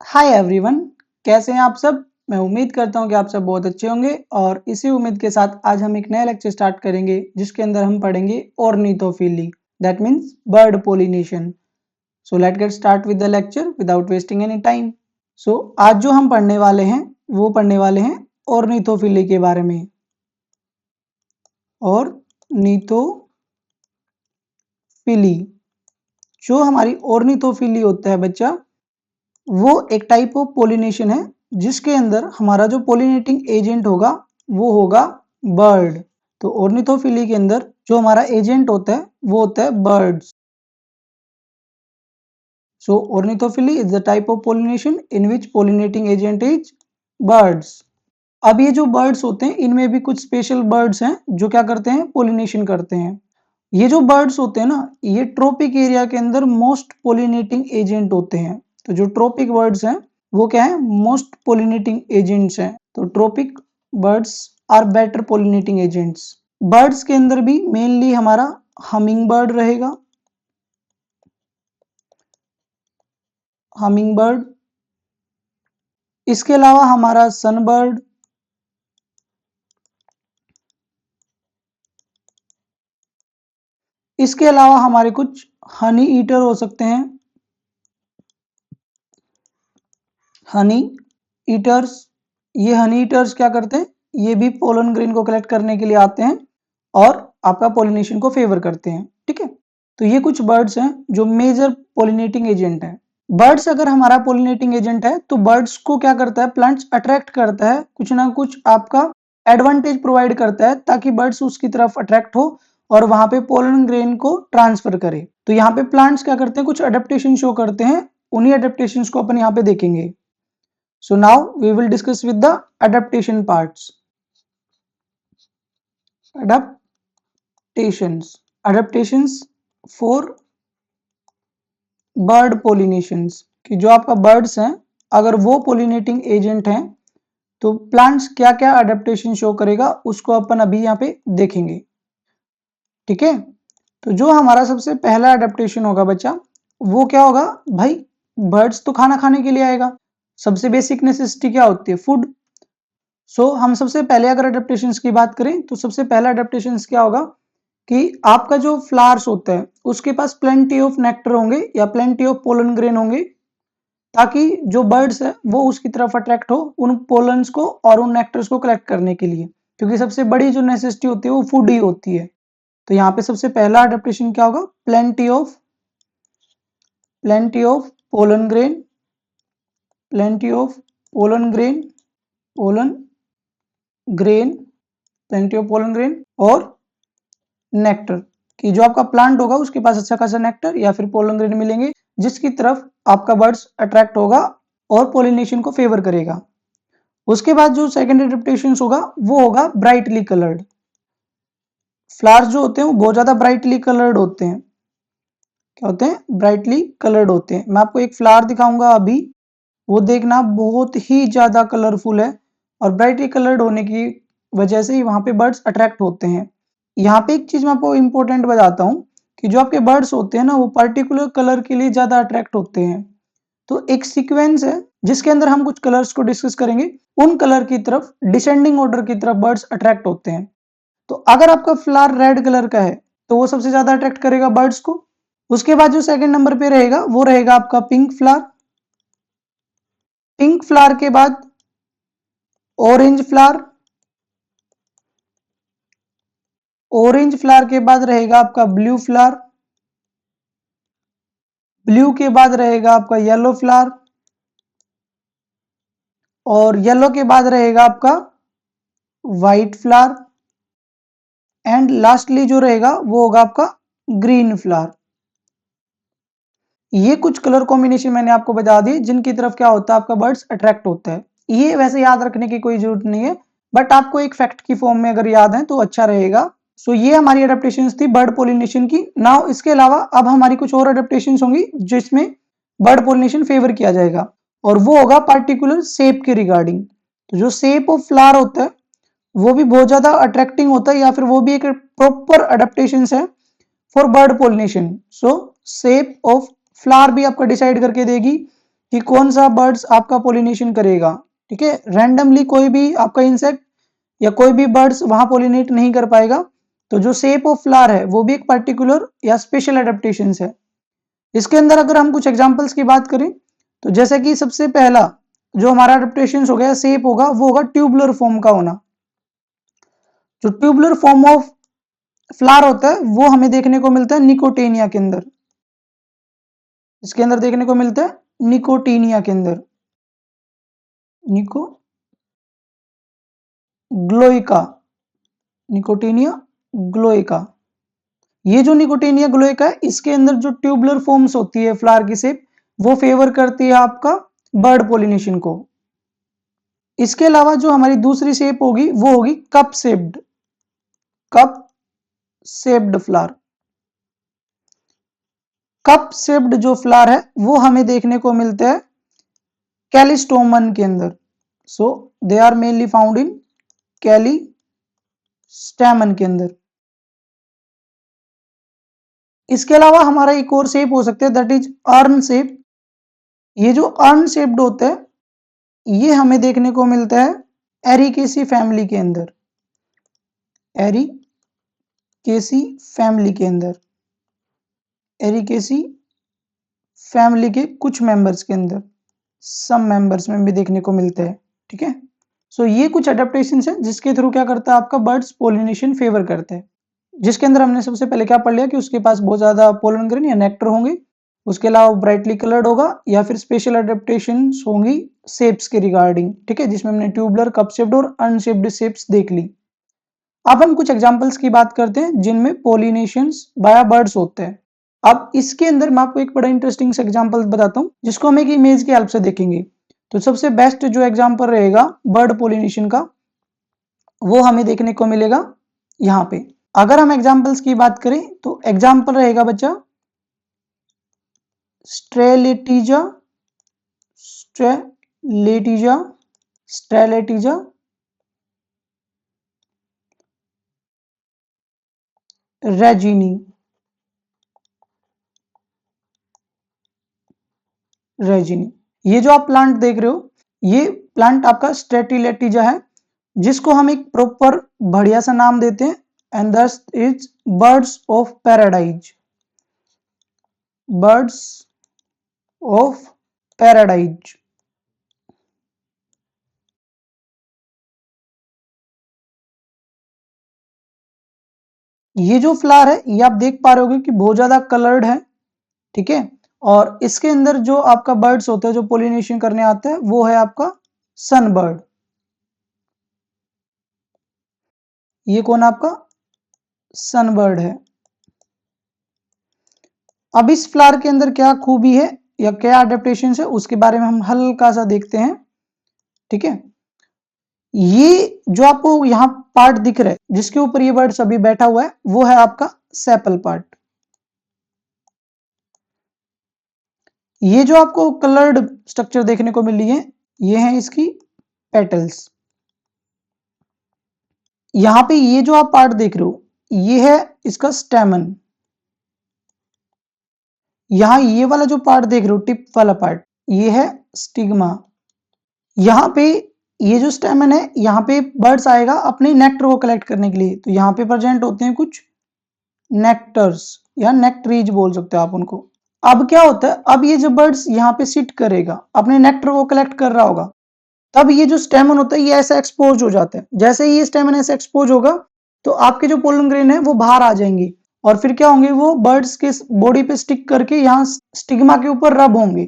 Hi everyone, कैसे हैं आप सब। मैं उम्मीद करता हूं कि आप सब बहुत अच्छे होंगे और इसी उम्मीद के साथ आज हम एक नया लेक्चर स्टार्ट करेंगे जिसके अंदर हम पढ़ेंगे ornithophily, that means bird pollination. So let's get start with the lecture without wasting any time. So आज जो हम पढ़ने वाले हैं वो पढ़ने वाले हैं ऑर्निथोफिली के बारे में। ऑर्निथोफिली, जो हमारी ऑर्निथोफिली होता है बच्चा, वो एक टाइप ऑफ पोलिनेशन है जिसके अंदर हमारा जो पोलिनेटिंग एजेंट होगा वो होगा बर्ड। तो ऑर्निथोफिली के अंदर जो हमारा एजेंट होता है वो होता है birds. So ornithophily is the type of pollination in which pollinating agent is birds. अब ये जो बर्ड्स होते हैं इनमें भी कुछ स्पेशल बर्ड्स हैं जो क्या करते हैं, पोलिनेशन करते हैं। ये जो बर्ड्स होते हैं ना, ये ट्रॉपिक एरिया के अंदर मोस्ट पोलिनेटिंग एजेंट होते हैं। तो जो ट्रॉपिक बर्ड्स हैं वो क्या है, मोस्ट पोलिनेटिंग एजेंट्स हैं। तो tropic birds are better pollinating agents. Birds के अंदर भी मेनली हमारा हमिंग बर्ड रहेगा, हमिंग बर्ड। इसके अलावा हमारा सनबर्ड, इसके अलावा हमारे कुछ हनी ईटर हो सकते हैं, हनी ईटर्स। ये हनी ईटर्स क्या करते हैं, ये भी पोलन ग्रेन को कलेक्ट करने के लिए आते हैं और आपका पोलिनेशन को फेवर करते हैं। ठीक है, तो ये कुछ बर्ड्स हैं जो मेजर पोलिनेटिंग एजेंट है। बर्ड्स अगर हमारा पोलिनेटिंग एजेंट है तो बर्ड्स को क्या करता है, प्लांट्स अट्रैक्ट करता है, कुछ ना कुछ आपका एडवांटेज प्रोवाइड करता है ताकि बर्ड्स उसकी तरफ अट्रैक्ट हो और वहां पे पोलन ग्रेन को ट्रांसफर करे। तो यहाँ पे प्लांट्स क्या करते हैं, कुछ अडेप्टेशन शो करते हैं, उन्हीं अडेप्टेशंस को अपन यहाँ पे देखेंगे। So now we will discuss with the adaptation parts. Adaptations for bird pollinations, कि जो आपका बर्ड्स हैं अगर वो पोलिनेटिंग एजेंट हैं तो प्लांट्स क्या क्या अडेप्टेशन शो करेगा उसको अपन अभी यहाँ पे देखेंगे। ठीक है, तो जो हमारा सबसे पहला अडेप्टेशन होगा बच्चा वो क्या होगा भाई, बर्ड्स तो खाना खाने के लिए आएगा। सबसे बेसिक नेसेसिटी क्या होती है, फूड। सो हम सबसे पहले अगर अडेप्टेशंस की बात करें तो सबसे पहला अडेप्टेशंस क्या होगा कि आपका जो फ्लावर्स होता है उसके पास प्लेंटी ऑफ नेक्टर होंगे या प्लेंटी ऑफ पोलन ग्रेन होंगे ताकि जो बर्ड्स है वो उसकी तरफ अट्रैक्ट हो उन पोलन्स को और उन नेक्टर्स को कलेक्ट करने के लिए, क्योंकि सबसे बड़ी जो नेसेसिटी होती है वो फूड ही होती है। तो यहाँ पे सबसे पहला अडेप्टेशन क्या होगा, plenty of pollen grain, plenty of pollen grain, pollen grain, plenty of pollen grain और नेक्टर, कि जो आपका प्लांट होगा उसके पास अच्छा खासा नेक्टर या फिर पोलन ग्रेन मिलेंगे जिसकी तरफ आपका बर्ड्स अट्रैक्ट होगा और पोलिनेशन को फेवर करेगा। उसके बाद जो सेकंड अडेप्टेशन होगा वो होगा ब्राइटली कलर्ड। फ्लावर्स जो होते हैं वो बहुत ज्यादा ब्राइटली कलर्ड होते हैं। क्या होते हैं, ब्राइटली कलर्ड होते हैं। मैं आपको एक फ्लावर दिखाऊंगा अभी, वो देखना बहुत ही ज्यादा कलरफुल है और ब्राइटली कलर्ड होने की वजह से ही वहां पे बर्ड्स अट्रैक्ट होते हैं। यहाँ पे एक चीज मैं आपको इंपॉर्टेंट बताता हूँ कि जो आपके बर्ड्स होते हैं ना वो पर्टिकुलर कलर के लिए ज्यादा अट्रैक्ट होते हैं। तो एक सीक्वेंस है जिसके अंदर हम कुछ कलर्स को डिस्कस करेंगे, उन कलर की तरफ डिसेंडिंग ऑर्डर की तरफ बर्ड्स अट्रैक्ट होते हैं। तो अगर आपका फ्लावर रेड कलर का है तो वो सबसे ज्यादा अट्रैक्ट करेगा बर्ड्स को। उसके बाद जो सेकंड नंबर पे रहेगा वो रहेगा आपका पिंक फ्लावर। पिंक फ्लावर के बाद ऑरेंज फ्लावर, ऑरेंज फ्लावर के बाद रहेगा आपका ब्लू फ्लावर, ब्लू के बाद रहेगा आपका येलो फ्लावर और येलो के बाद रहेगा आपका व्हाइट फ्लावर एंड लास्टली जो रहेगा वो होगा आपका ग्रीन फ्लावर। ये कुछ कलर कॉम्बिनेशन मैंने आपको बता दिए जिनकी तरफ क्या होता है, आपका बर्ड्स अट्रैक्ट होता है। ये वैसे याद रखने की कोई जरूरत नहीं है, बट आपको एक फैक्ट की फॉर्म में अगर याद है तो अच्छा रहेगा। सो ये हमारी अडेप्टेशंस थी बर्ड पोलिनेशन की। नाउ इसके अलावा अब हमारी कुछ और अडेप्टेशंस होंगी जिसमें बर्ड पोलिनेशन फेवर किया जाएगा और वो होगा पार्टिकुलर शेप के रिगार्डिंग। तो जो शेप ऑफ फ्लावर होता है वो भी बहुत ज्यादा अट्रैक्टिंग होता है या फिर वो भी एक प्रॉपर अडेप्टेशन है for bird pollination. So shape of flower भी आपका डिसाइड करके देगी कि कौन सा बर्ड्स आपका पोलिनेशन करेगा। ठीक है, रैंडमली कोई भी आपका इंसेक्ट या कोई भी बर्ड्स वहां पोलिनेट नहीं कर पाएगा। तो जो शेप ऑफ फ्लावर है वो भी एक पर्टिकुलर या स्पेशल एडेप्टेशन है। इसके अंदर अगर हम कुछ एग्जांपल्स की बात करें तो जैसे कि सबसे पहला जो हमारा एडेप्टेशन हो गया शेप होगा वो होगा ट्यूबुलर फॉर्म का होना। जो ट्यूबुलर फॉर्म ऑफ फ्लावर होता है वो हमें देखने को मिलता है निकोटेनिया के अंदर। इसके अंदर देखने को मिलता है निकोटीनिया के अंदर, निको ग्लोइका, निकोटीनिया ग्लोइका। ये जो निकोटीनिया ग्लोइका है इसके अंदर जो ट्यूबुलर फॉर्म्स होती है फ्लावर की शेप वो फेवर करती है आपका बर्ड पोलिनेशन को। इसके अलावा जो हमारी दूसरी शेप होगी वो होगी cup shaped, cup shaped flower. Cup shaped जो फ्लावर है वो हमें देखने को मिलता है कैलिस्टोमन के अंदर। So they are mainly found in callistemon के अंदर। इसके अलावा हमारा एक और शेप हो सकता है दैट इज अर्न शेप। ये जो अर्न शेप्ड होता है ये हमें देखने को मिलता है एरिकेसी फैमिली के अंदर, एरिकेसी फैमिली के अंदर, एरिकेसी फैमिली के कुछ मेंबर्स के अंदर, सम मेंबर्स में भी देखने को मिलता है। ठीक है, सो ये कुछ अडेप्टेशन है जिसके थ्रू क्या करता है आपका बर्ड्स पोलिनेशन फेवर करते हैं। जिसके अंदर हमने सबसे पहले क्या पढ़ लिया कि उसके पास बहुत ज्यादा पोलन ग्रेन या नेक्टर होंगे, उसके अलावा ब्राइटली कलर्ड होगा या फिर स्पेशल अडेप्टेशन होंगी शेप्स के रिगार्डिंग। ठीक है, जिसमें हमने ट्यूबुलर, कप शेप्ड और अनशेप्ड शेप्स देख ली। अब हम कुछ एग्जांपल्स की बात करते हैं जिनमें पोलिनेशंस बाय बर्ड्स होते हैं। अब इसके अंदर मैं आपको एक बड़ा इंटरेस्टिंग एग्जांपल बताता हूं जिसको हम एक इमेज की हेल्प से देखेंगे। तो सबसे बेस्ट जो एग्जांपल रहेगा बर्ड पोलिनेशन का वो हमें देखने को मिलेगा यहाँ पे। अगर हम एग्जांपल्स की बात करें तो एग्जांपल रहेगा बच्चा स्ट्रेलेटिजा, स्ट्रेलेटिजा, स्ट्रेलेटिजा, रेजिनी, रेजिनी। ये जो आप प्लांट देख रहे हो ये प्लांट आपका स्ट्रेटिलेटिजा है जिसको हम एक प्रॉपर बढ़िया सा नाम देते हैं एंड दस is birds of paradise, birds of paradise. ये जो फ्लावर है ये आप देख पा रहे होगे कि बहुत ज्यादा कलर्ड है। ठीक है, और इसके अंदर जो आपका बर्ड्स होते हैं जो पोलिनेशन करने आते हैं वो है आपका सनबर्ड। ये कौन आपका सनबर्ड है। अब इस फ्लावर के अंदर क्या खूबी है या क्या अडेप्टेशन है उसके बारे में हम हल्का सा देखते हैं। ठीक है, ये जो आपको यहाँ पार्ट दिख रहा है जिसके ऊपर ये बर्ड अभी बैठा हुआ है वो है आपका सेपल पार्ट। ये जो आपको कलर्ड स्ट्रक्चर देखने को मिल रही है ये है इसकी पेटल्स। यहां पे ये जो आप पार्ट देख रहे हो ये है इसका स्टेमन। यहां ये वाला जो पार्ट देख रहे हो टिप वाला पार्ट ये है स्टिग्मा। यहां पे ये जो स्टेमन है यहाँ पे बर्ड्स आएगा अपने नेक्टर को कलेक्ट करने के लिए। तो यहाँ पे प्रेजेंट होते हैं कुछ नेक्टर्स या नेक्ट्रीज बोल सकते हो आप उनको। अब क्या होता है अब ये जो बर्ड्स यहाँ पे सिट करेगा अपने नेक्टर को कलेक्ट कर रहा होगा तब ये जो स्टेमन होता है ये ऐसा एक्सपोज हो जाता है। जैसे ही ये स्टेमन ऐसे एक्सपोज होगा तो आपके जो पोलन ग्रेन है वो बाहर आ जाएंगे और फिर क्या होंगे वो बर्ड्स के बॉडी पे स्टिक करके यहाँ स्टिग्मा के ऊपर रब होंगे।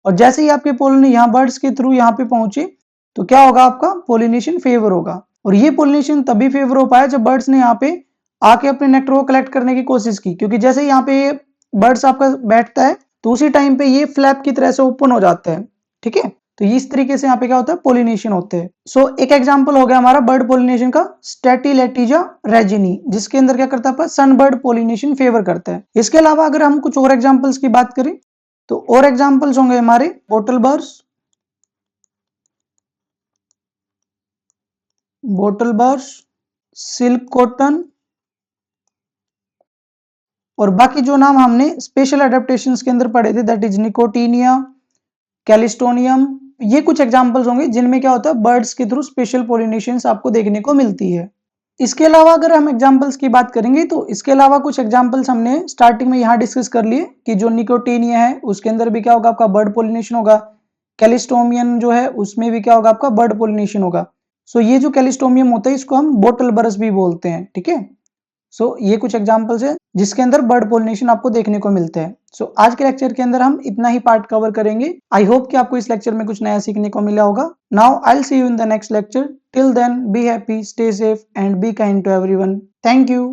और जैसे ही आपके पोलन यहाँ बर्ड्स के थ्रू यहाँ पे पहुंचे तो क्या होगा आपका पोलिनेशन फेवर होगा। और ये पोलिनेशन तभी फेवर हो पाया जब बर्ड्स ने यहाँ पे आके अपने नेक्टर को कलेक्ट करने की कोशिश की, क्योंकि जैसे ही यहाँ पे ये बर्ड्स आपका बैठता है तो उसी टाइम पे ये फ्लैप की तरह से ओपन हो जाता है। ठीक है, तो इस तरीके से यहाँ पे क्या होता है पोलिनेशन होते हैं। सो एक एग्जांपल हो गया हमारा बर्ड पोलिनेशन का स्ट्रेटिलेटिजा रेजिनी जिसके अंदर क्या करता है सनबर्ड पोलिनेशन फेवर करता है। इसके अलावा अगर हम कुछ और एग्जांपल्स की बात करें तो और एग्जांपल्स होंगे हमारे bottle birds, bottle birds, silk cotton और बाकी जो नाम हमने स्पेशल एडेप्टेशंस के अंदर पढ़े थे दैट इज निकोटीनिया, कैलिस्टोनियम, ये कुछ एग्जांपल्स होंगे जिनमें क्या होता है बर्ड्स के थ्रू स्पेशल पोलिनेशंस आपको देखने को मिलती है। इसके अलावा अगर हम एग्जांपल्स की बात करेंगे तो इसके अलावा कुछ एग्जांपल्स हमने स्टार्टिंग में यहाँ डिस्कस कर लिए कि जो निकोटेनिया है उसके अंदर भी क्या होगा आपका बर्ड पोलिनेशन होगा, कैलिस्टोमियम जो है उसमें भी क्या होगा आपका बर्ड पोलिनेशन होगा। सो ये जो कैलिस्टोमियम होता है इसको हम बोटल बरस भी बोलते हैं, ठीक है। सो ये कुछ एग्जांपल्स है जिसके अंदर बर्ड पोलिनेशन आपको देखने को मिलते हैं। सो आज के लेक्चर के अंदर हम इतना ही पार्ट कवर करेंगे। आई होप कि आपको इस लेक्चर में कुछ नया सीखने को मिला होगा। Now I will see you in the next lecture. Till then be happy, stay safe and be kind to everyone. Thank you.